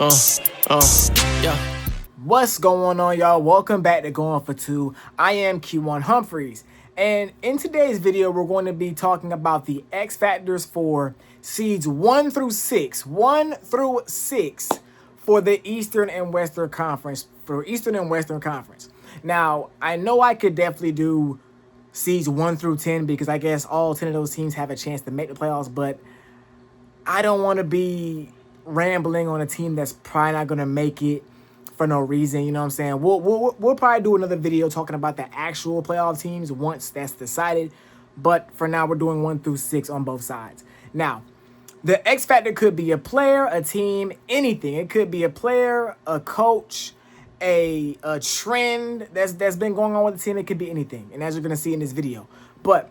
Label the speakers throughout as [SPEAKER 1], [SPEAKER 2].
[SPEAKER 1] Uh, yeah.
[SPEAKER 2] What's going on, y'all? Welcome back to Going for Two. I am Q1 Humphreys, and in today's video, we're going to be talking about the X factors for seeds 1 through 6, for the Eastern and Western Conference. Now, I know I could definitely do seeds 1 through 10 because I guess all 10 of those teams have a chance to make the playoffs, but I don't want to be rambling on a team that's probably not going to make it for no reason. You know what I'm saying? We'll probably do another video talking about the actual playoff teams once that's decided. But for now, we're doing 1 through 6 on both sides. Now, the X factor could be a player, a team, anything. It could be a player, a coach, a trend that's been going on with the team. It could be anything. And as you're going to see in this video. But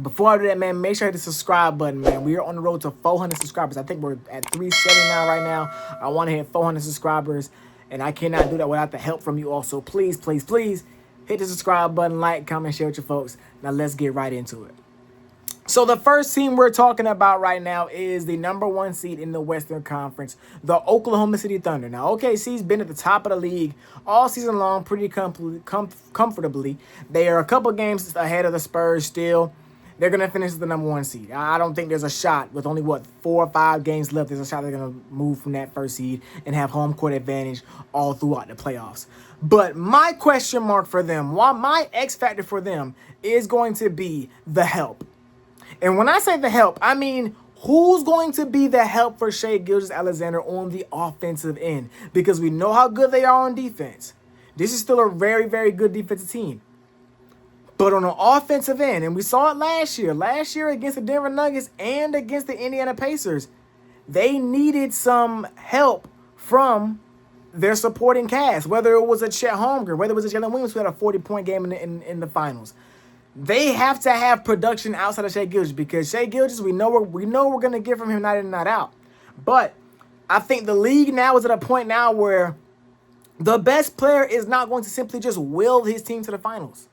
[SPEAKER 2] before I do that, man, make sure you hit the subscribe button, man. We are on the road to 400 subscribers. I think we're at 379 right now. I want to hit 400 subscribers, and I cannot do that without the help from you all. So please, please, please hit the subscribe button, like, comment, share with your folks. Now let's get right into it. So the first team we're talking about right now is the #1 seed in the Western Conference, the Oklahoma City Thunder. Now, OKC's been at the top of the league all season long pretty comfortably. They are a couple games ahead of the Spurs still. They're going to finish as the #1 seed. I don't think there's a shot with only, 4 or 5 games left. There's a shot they're going to move from that first seed and have home court advantage all throughout the playoffs. But my question mark for them, my X factor for them is going to be the help. And when I say the help, I mean who's going to be the help for Shai Gilgeous-Alexander on the offensive end? Because we know how good they are on defense. This is still a very, very good defensive team. But on the offensive end, and we saw it last year against the Denver Nuggets and against the Indiana Pacers, they needed some help from their supporting cast, whether it was a Chet Holmgren, whether it was a Jalen Williams who had a 40-point game in the finals. They have to have production outside of Shai Gilgeous, because Shai Gilgeous, we know we're going to get from him night in and night out. But I think the league now is at a point now where the best player is not going to simply just will his team to the finals.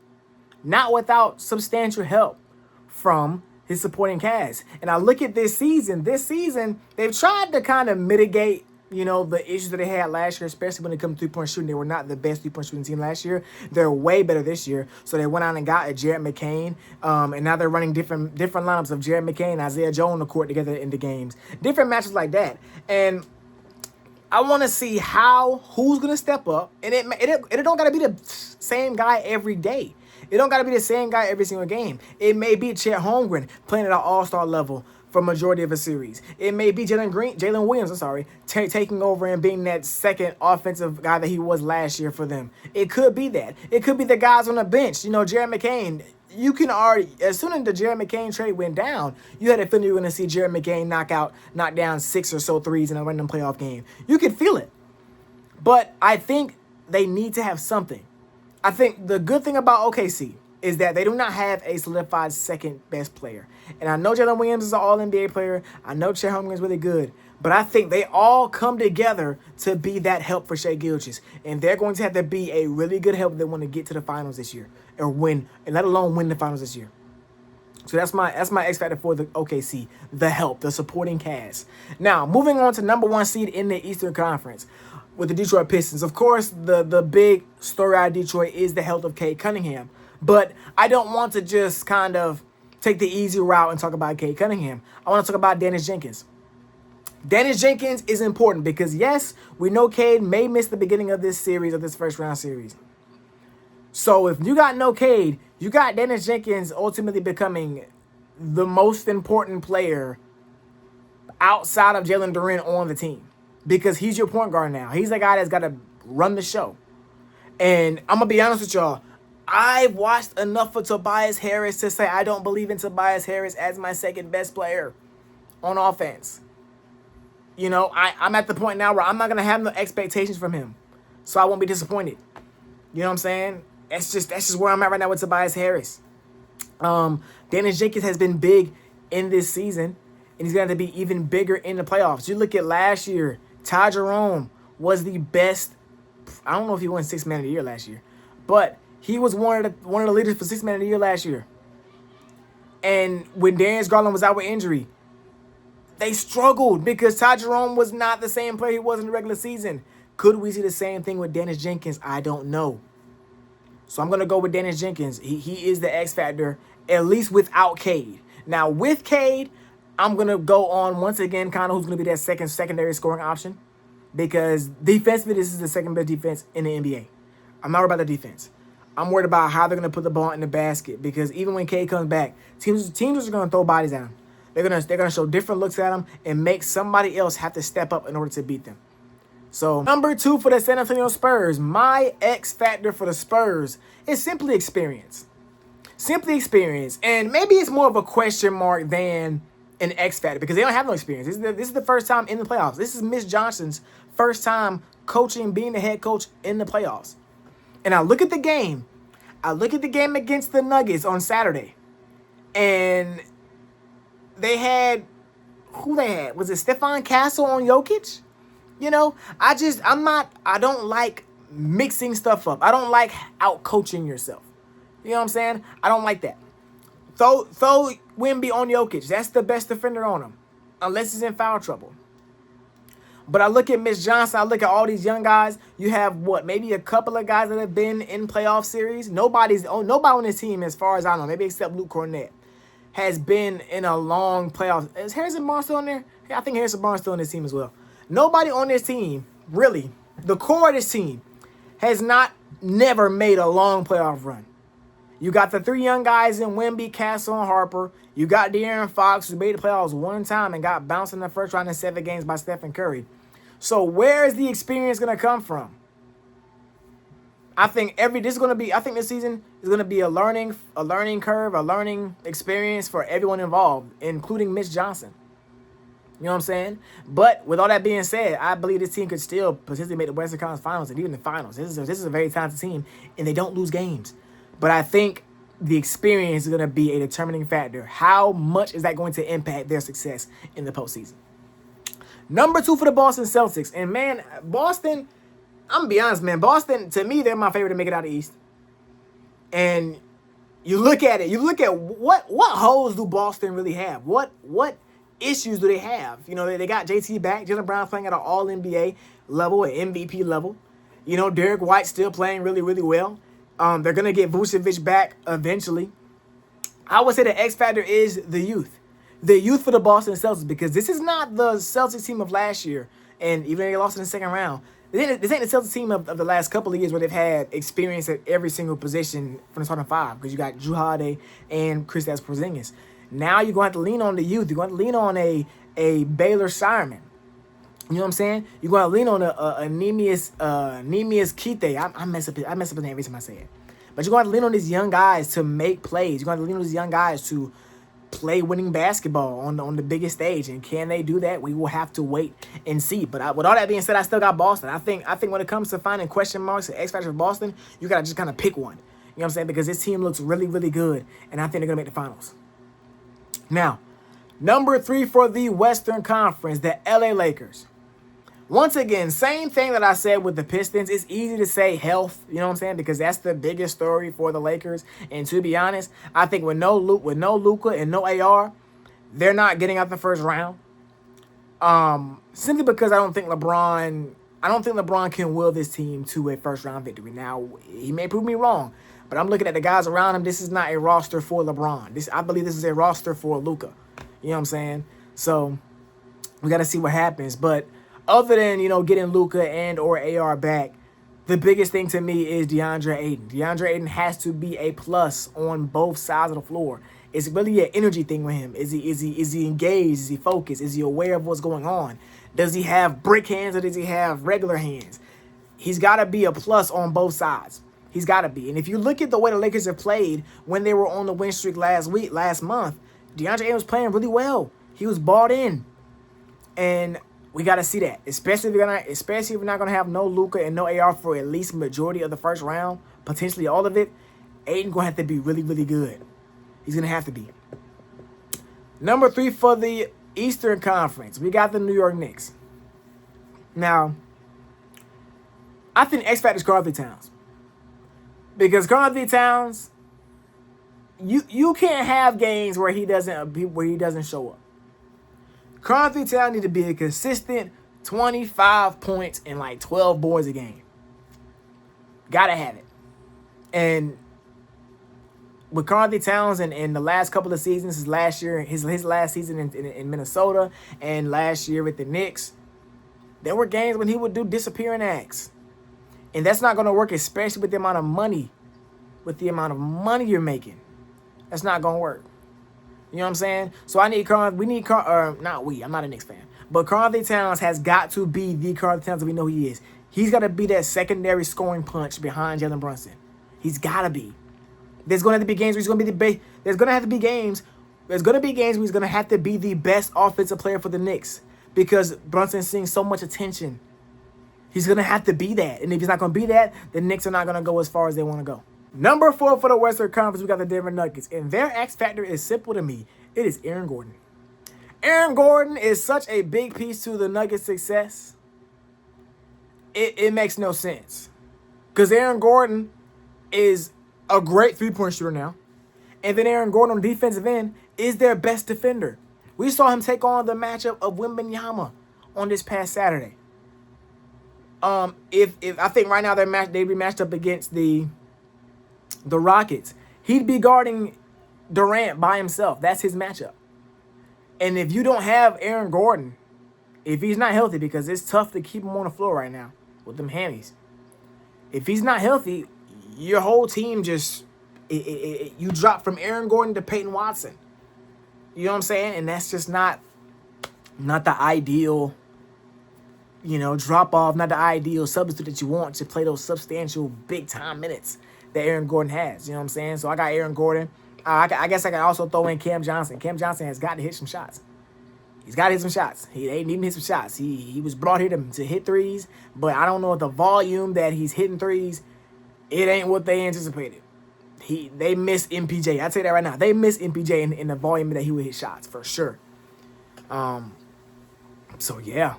[SPEAKER 2] Not without substantial help from his supporting cast. And I look at this season. This season, they've tried to kind of mitigate, the issues that they had last year, especially when it comes to three-point shooting. They were not the best three-point shooting team last year. They're way better this year. So they went out and got a Jared McCain. And now they're running different lineups of Jared McCain and Isaiah Joe on the court together in the games. Different matches like that. And I want to see who's going to step up. And it don't got to be the same guy every day. It don't got to be the same guy every single game. It may be Chet Holmgren playing at an all-star level for a majority of a series. It may be Jalen Williams, taking over and being that second offensive guy that he was last year for them. It could be that. It could be the guys on the bench. Jared McCain. You can already, as soon as the Jared McCain trade went down, you had a feeling you were going to see Jared McCain knock down 6 or so threes in a random playoff game. You could feel it. But I think they need to have something. I think the good thing about OKC is that they do not have a solidified second best player. And I know Jalen Williams is an all-NBA player. I know Chet Holmgren is really good. But I think they all come together to be that help for Shai Gilgeous. And they're going to have to be a really good help if they want to get to the finals this year. Or win, and let alone win the finals this year. So that's my X factor for the OKC. The help, the supporting cast. Now, moving on to #1 seed in the Eastern Conference with the Detroit Pistons. Of course, the big story out of Detroit is the health of Cade Cunningham. But I don't want to just kind of take the easy route and talk about Cade Cunningham. I want to talk about Dennis Jenkins. Dennis Jenkins is important because, yes, we know Cade may miss the beginning of this series, of this first-round series. So if you got no Cade, you got Dennis Jenkins ultimately becoming the most important player outside of Jalen Duren on the team. Because he's your point guard now. He's the guy that's got to run the show. And I'm going to be honest with y'all. I've watched enough of Tobias Harris to say I don't believe in Tobias Harris as my second best player on offense. I'm at the point now where I'm not going to have no expectations from him. So I won't be disappointed. You know what I'm saying? That's just where I'm at right now with Tobias Harris. Dennis Jenkins has been big in this season. And he's going to be even bigger in the playoffs. You look at last year. Ty Jerome was the best. I don't know if he won 6th Man of the Year last year, but he was one of the leaders for 6th Man of the Year last year. And when Darius Garland was out with injury, they struggled because Ty Jerome was not the same player he was in the regular season. Could we see the same thing with Dennis Jenkins? I don't know. So I'm going to go with Dennis Jenkins. He is the X factor, at least without Cade. Now, with Cade, I'm going to go on once again kind of who's going to be that secondary scoring option. Because defensively, this is the second best defense in the NBA. I'm not worried about the defense. I'm worried about how they're going to put the ball in the basket. Because even when Cade comes back, teams are going to throw bodies at him. They're gonna show different looks at him and make somebody else have to step up in order to beat them. So number 2 for the San Antonio Spurs, my X factor for the Spurs is simply experience. Simply experience. And maybe it's more of a question mark than an X factor because they don't have no experience. This is the first time in the playoffs. This is Mitch Johnson's first time coaching, being the head coach in the playoffs. And I look at the game. I look at the game against the Nuggets on Saturday. And they had, who they had? Was it Stephon Castle on Jokic? You know, I don't like mixing stuff up. I don't like out-coaching yourself. You know what I'm saying? I don't like that. Throw Wemby on Jokic. That's the best defender on him. Unless he's in foul trouble. But I look at Mitch Johnson. I look at all these young guys. You have, maybe a couple of guys that have been in playoff series. Nobody on this team, as far as I know, maybe except Luke Cornett, has been in a long playoff. Is Harrison Barnes still on there? Yeah, I think Harrison Barnes still on this team as well. Nobody on this team, really, the core of this team, has never made a long playoff run. You got the 3 young guys in Wemby, Castle, and Harper. You got De'Aaron Fox, who made the playoffs one time and got bounced in the first round in 7 games by Stephen Curry. So where is the experience going to come from? I think this season is going to be a learning curve, a learning experience for everyone involved, including Mitch Johnson. You know what I'm saying? But with all that being said, I believe this team could still potentially make the Western Conference Finals and even the finals. This is a very talented team, and they don't lose games. But I think the experience is going to be a determining factor. How much is that going to impact their success in the postseason? Number 2 for the Boston Celtics. And, man, Boston, I'm going to be honest, man. Boston, to me, they're my favorite to make it out of the East. And you look at it. You look at what holes do Boston really have? What issues do they have? You know, they got JT back. Jaylen Brown playing at an all-NBA level, an MVP level. You know, Derek White still playing really, really well. They're going to get Vucevic back eventually. I would say the X factor is the youth. The youth for the Boston Celtics, because this is not the Celtics team of last year. And even though they lost in the second round, this ain't the Celtics team of the last couple of years where they've had experience at every single position from the starting 5. Because you got Jrue Holiday and Kristaps Porzingis. Now you're going to have to lean on the youth. You're going to lean on a Baylor Shireman. You know what I'm saying? You're going to lean on a Neemias Quete. I mess up his name every time I say it. But you're going to lean on these young guys to make plays. You're going to lean on these young guys to play winning basketball on the biggest stage. And can they do that? We will have to wait and see. But with all that being said, I still got Boston. I think when it comes to finding question marks and X factor for Boston, you got to just kind of pick one. You know what I'm saying? Because this team looks really, really good. And I think they're going to make the finals. Now, number 3 for the Western Conference, the LA Lakers. Once again, same thing that I said with the Pistons. It's easy to say health, you know what I'm saying? Because that's the biggest story for the Lakers. And to be honest, I think with no Luka and no AR, they're not getting out the first round. Simply because I don't think LeBron can will this team to a first round victory. Now, he may prove me wrong, but I'm looking at the guys around him. This is not a roster for LeBron. I believe this is a roster for Luka. You know what I'm saying? So we got to see what happens. But other than, getting Luka and or AR back, the biggest thing to me is DeAndre Ayton. DeAndre Ayton has to be a plus on both sides of the floor. It's really an energy thing with him. Is he engaged? Is he focused? Is he aware of what's going on? Does he have brick hands or does he have regular hands? He's got to be a plus on both sides. He's got to be. And if you look at the way the Lakers have played when they were on the win streak last month, DeAndre Ayton was playing really well. He was bought in. And we got to see that, especially if we're not going to have no Luka and no AR for at least majority of the first round, potentially all of it. Ayton going to have to be really, really good. He's going to have to be. Number 3 for the Eastern Conference, we got the New York Knicks. Now, I think X factor is Karl-Anthony Towns. Because Karl-Anthony Towns, you can't have games where he doesn't show up. Karl-Anthony Towns need to be a consistent 25 points and like 12 boards a game. Gotta have it. And with Karl-Anthony Towns in the last couple of seasons, his last last season in Minnesota and last year with the Knicks, there were games when he would do disappearing acts. And that's not going to work, especially with the amount of money. With the amount of money you're making. That's not going to work. You know what I'm saying? So I'm not a Knicks fan. But Karl-Anthony Towns has got to be the Karl-Anthony Towns that we know he is. He's got to be that secondary scoring punch behind Jalen Brunson. He's got to be. There's going to have to be games where he's going to be there's going to have to be games. There's going to be games where he's going to have to be the best offensive player for the Knicks. Because Brunson's seeing so much attention. He's going to have to be that. And if he's not going to be that, the Knicks are not going to go as far as they want to go. Number 4 for the Western Conference, we got the Denver Nuggets. And their X factor is simple to me. It is Aaron Gordon. Aaron Gordon is such a big piece to the Nuggets' success. It makes no sense. Because Aaron Gordon is a great three-point shooter now. And then Aaron Gordon on the defensive end is their best defender. We saw him take on the matchup of Wembanyama on this past Saturday. If I think right now they'd be matched up against the Rockets. He'd be guarding Durant by himself. That's his matchup. And if you don't have Aaron Gordon, if he's not healthy, because it's tough to keep him on the floor right now with them hammies. If he's not healthy, your whole team just you drop from Aaron Gordon to Peyton Watson. You know what I'm saying? And that's just not the ideal, drop off, not the ideal substitute that you want to play those substantial big time minutes that Aaron Gordon has. You know what I'm saying? So I got Aaron Gordon. I guess I can also throw in Cam Johnson. Cam Johnson has got to hit some shots. He's got to hit some shots. They need him to hit some shots. He was brought here to hit threes, but I don't know if the volume that he's hitting threes, it ain't what they anticipated. They miss MPJ. I'll tell you that right now. They miss MPJ in the volume that he would hit shots, for sure. So, yeah.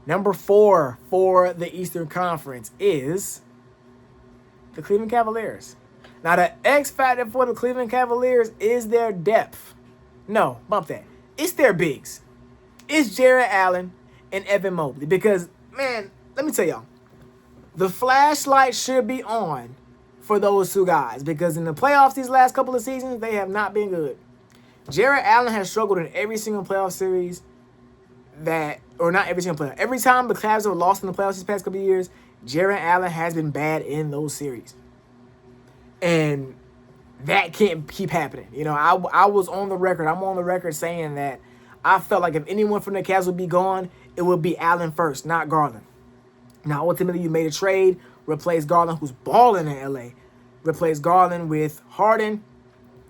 [SPEAKER 2] Number 4 for the Eastern Conference is the Cleveland Cavaliers. Now, the X factor for the Cleveland Cavaliers is their depth. No, bump that. It's their bigs. It's Jarrett Allen and Evan Mobley. Because, man, let me tell y'all. The flashlight should be on for those two guys. Because in the playoffs these last couple of seasons, they have not been good. Jarrett Allen has struggled in every single playoff series not every single playoff. Every time the Cavs have lost in the playoffs these past couple of years, Jarrett Allen has been bad in those series. And that can't keep happening. I was on the record. I'm on the record saying that I felt like if anyone from the Cavs would be gone, it would be Allen first, not Garland. Now, ultimately, you made a trade, replaced Garland, who's balling in LA, replaced Garland with Harden.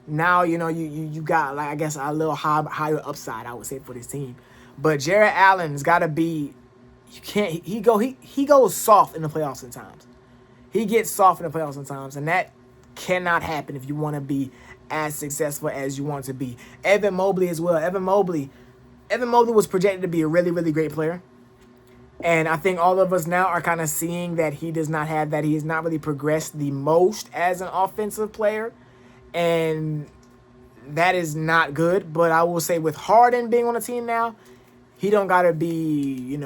[SPEAKER 2] Now, you got, like, I guess, a little higher upside, I would say, for this team. But Jarrett Allen's got to be, he goes soft in the playoffs sometimes. He gets soft in the playoffs sometimes, and that cannot happen if you want to be as successful as you want to be. Evan Mobley as well. Evan Mobley was projected to be a really, really great player. And I think all of us now are kind of seeing that he does not have that. He has not really progressed the most as an offensive player. And that is not good. But I will say with Harden being on the team now, he don't got to be,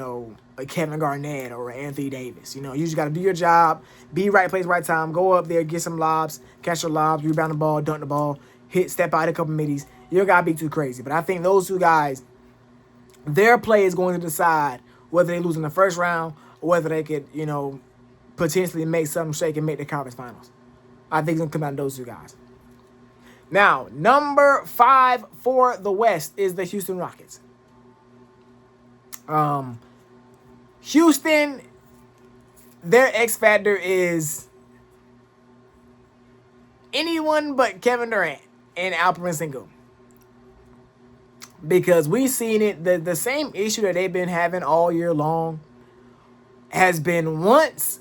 [SPEAKER 2] a Kevin Garnett or Anthony Davis. You just got to do your job, be right place, right time, go up there, get some lobs, catch your lobs, rebound the ball, dunk the ball, step out a couple middies. You don't got to be too crazy. But I think those two guys, their play is going to decide whether they lose in the first round or whether they could, potentially make something shake and make the conference finals. I think it's going to come out of those two guys. Now, number 5 for the West is the Houston Rockets. Houston, their X factor is anyone but Kevin Durant and Alperen Sengun. Because we've seen it, the same issue that they've been having all year long has been once,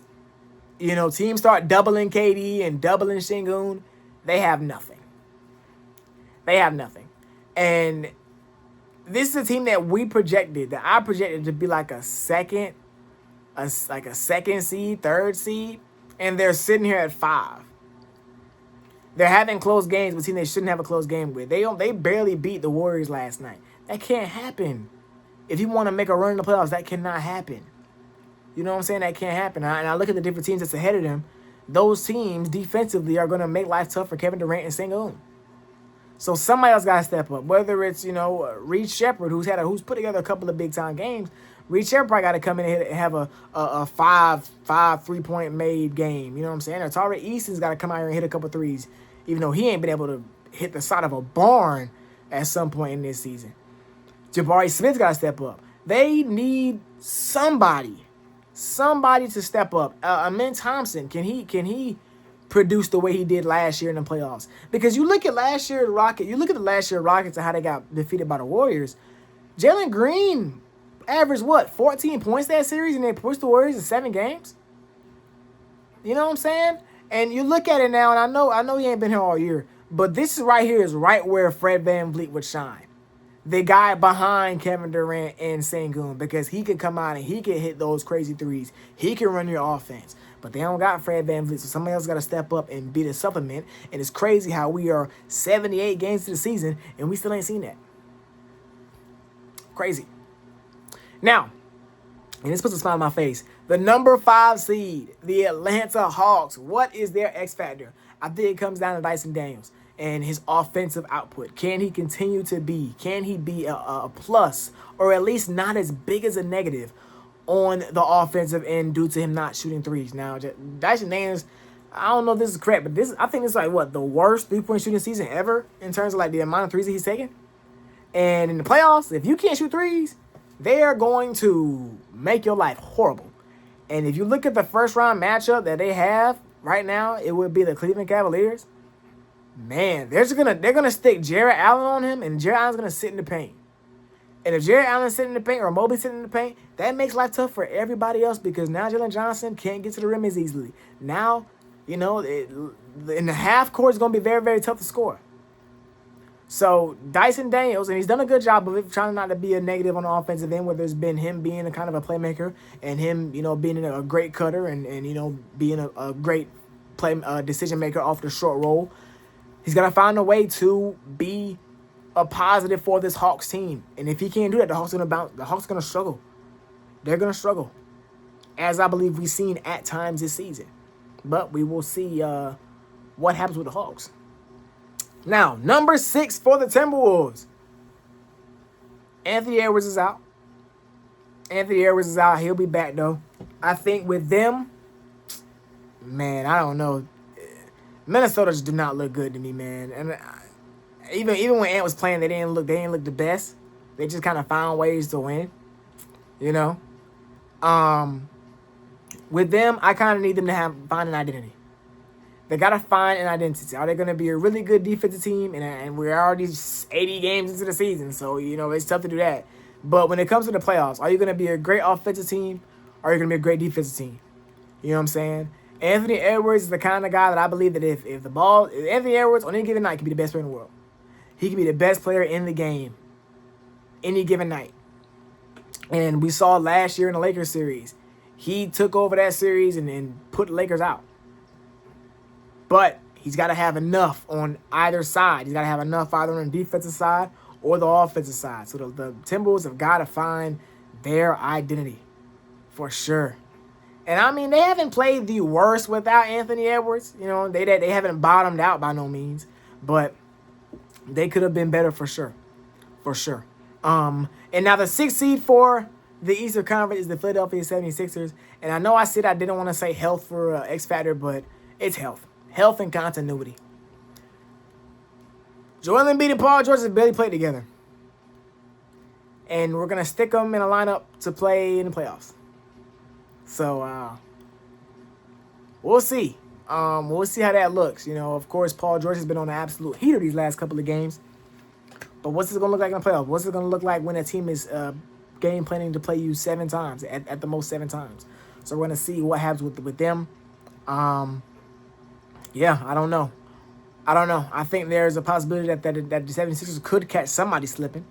[SPEAKER 2] teams start doubling KD and doubling Sengun, they have nothing. And this is a team that I projected to be like a second seed, third seed, and they're sitting here at 5. They're having close games with teams they shouldn't have a close game with. They barely beat the Warriors last night. That can't happen. If you want to make a run in the playoffs, that cannot happen. You know what I'm saying? That can't happen. And I look at the different teams that's ahead of them. Those teams defensively are going to make life tough for Kevin Durant and Sengun. So somebody else got to step up. Whether it's, Reed Shepherd, who's put together a couple of big time games. Reed Shepherd probably got to come in and have a 5 3-point made game. You know what I'm saying? Or Tari Easton's got to come out here and hit a couple threes, even though he ain't been able to hit the side of a barn at some point in this season. Jabari Smith's got to step up. They need somebody to step up. Amen Thompson, can he produce the way he did last year in the playoffs? Because you look at last year Rockets and how they got defeated by the Warriors. Jalen Green averaged 14 points that series, and they pushed the Warriors in 7 games. You know what I'm saying? And you look at it now, and I know he ain't been here all year, but this is right where Fred VanVleet would shine. The guy behind Kevin Durant and Sengun, because he could come out and he could hit those crazy threes. He can run your offense. But they don't got Fred VanVleet, so somebody else got to step up and be the supplement. And it's crazy how we are 78 games to the season and we still ain't seen that. Crazy. Now, and this puts a smile on my face, the number 5 seed, the Atlanta Hawks. What is their X factor? I think it comes down to Dyson Daniels and his offensive output. Can he continue to be? Can he be a plus, or at least not as big as a negative on the offensive end due to him not shooting threes? Now, Dyson Daniels, I don't know if this is correct, but I think it's the worst 3-point shooting season ever in terms of the amount of threes that he's taking. And in the playoffs, if you can't shoot threes, they are going to make your life horrible. And if you look at the first round matchup that they have right now, it would be the Cleveland Cavaliers. Man, they're gonna stick Jarrett Allen on him, and Jarrett Allen's gonna sit in the paint. And if Jarrett Allen's sitting in the paint or Mobley's sitting in the paint, that makes life tough for everybody else, because now Jalen Johnson can't get to the rim as easily. Now, in the half court, it's gonna be very, very tough to score. So Dyson Daniels, and he's done a good job of it, trying not to be a negative on the offensive end, whether it's been him being a kind of a playmaker and him, being a great cutter and being a great decision maker off the short roll. He's got to find a way to be a positive for this Hawks team. And if he can't do that, the Hawks are going to bounce. The Hawks are going to struggle. They're going to struggle, as I believe we've seen at times this season. But we will see what happens with the Hawks. Now, number 6 for the Timberwolves. Anthony Edwards is out. He'll be back, though. I think with them, man, I don't know. Minnesota just do not look good to me, man. And even when Ant was playing, they didn't look the best. They just kind of found ways to win. With them, I kind of need them to find an identity. They got to find an identity. Are they going to be a really good defensive team? And we're already 80 games into the season, so, it's tough to do that. But when it comes to the playoffs, are you going to be a great offensive team, or are you going to be a great defensive team? You know what I'm saying? Anthony Edwards is the kind of guy that I believe that if Anthony Edwards on any given night can be the best player in the world. He can be the best player in the game any given night. And we saw last year in the Lakers series, he took over that series and put the Lakers out. But he's got to have enough on either side. He's got to have enough either on the defensive side or the offensive side. So the Timberwolves have got to find their identity for sure. And, I mean, they haven't played the worst without Anthony Edwards. They haven't bottomed out by no means. But they could have been better for sure. For sure. And now the 6th seed for the Eastern Conference is the Philadelphia 76ers. And I know I said I didn't want to say health for X Factor, but it's health. Health and continuity. Joel Embiid and Paul George have barely played together. And we're going to stick them in a lineup to play in the playoffs. So, we'll see. We'll see how that looks. Of course, Paul George has been on an absolute heater these last couple of games. But what's it going to look like in the playoffs? What's it going to look like when a team is game planning to play you 7 times, at the most 7 times? So we're going to see what happens with them. Yeah, I don't know. I think there's a possibility that the 76ers could catch somebody slipping.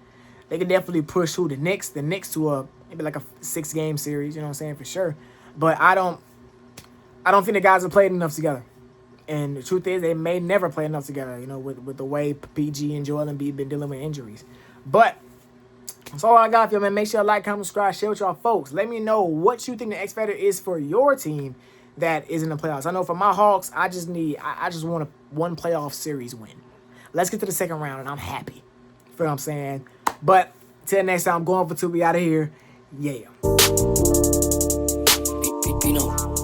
[SPEAKER 2] They could definitely push the Knicks to maybe like a 6-game series, you know what I'm saying, for sure. But I don't think the guys have played enough together. And the truth is, they may never play enough together, you know, with the way PG and Joel Embiid been dealing with injuries. But that's all I got for you, man. Make sure you like, comment, subscribe, share with y'all folks. Let me know what you think the X factor is for your team that is in the playoffs. I know for my Hawks, I just want one playoff series win. Let's get to the second round, and I'm happy. You feel what I'm saying? But till next time, I'm going for two. We out of here. Yeah.
[SPEAKER 1] Pino.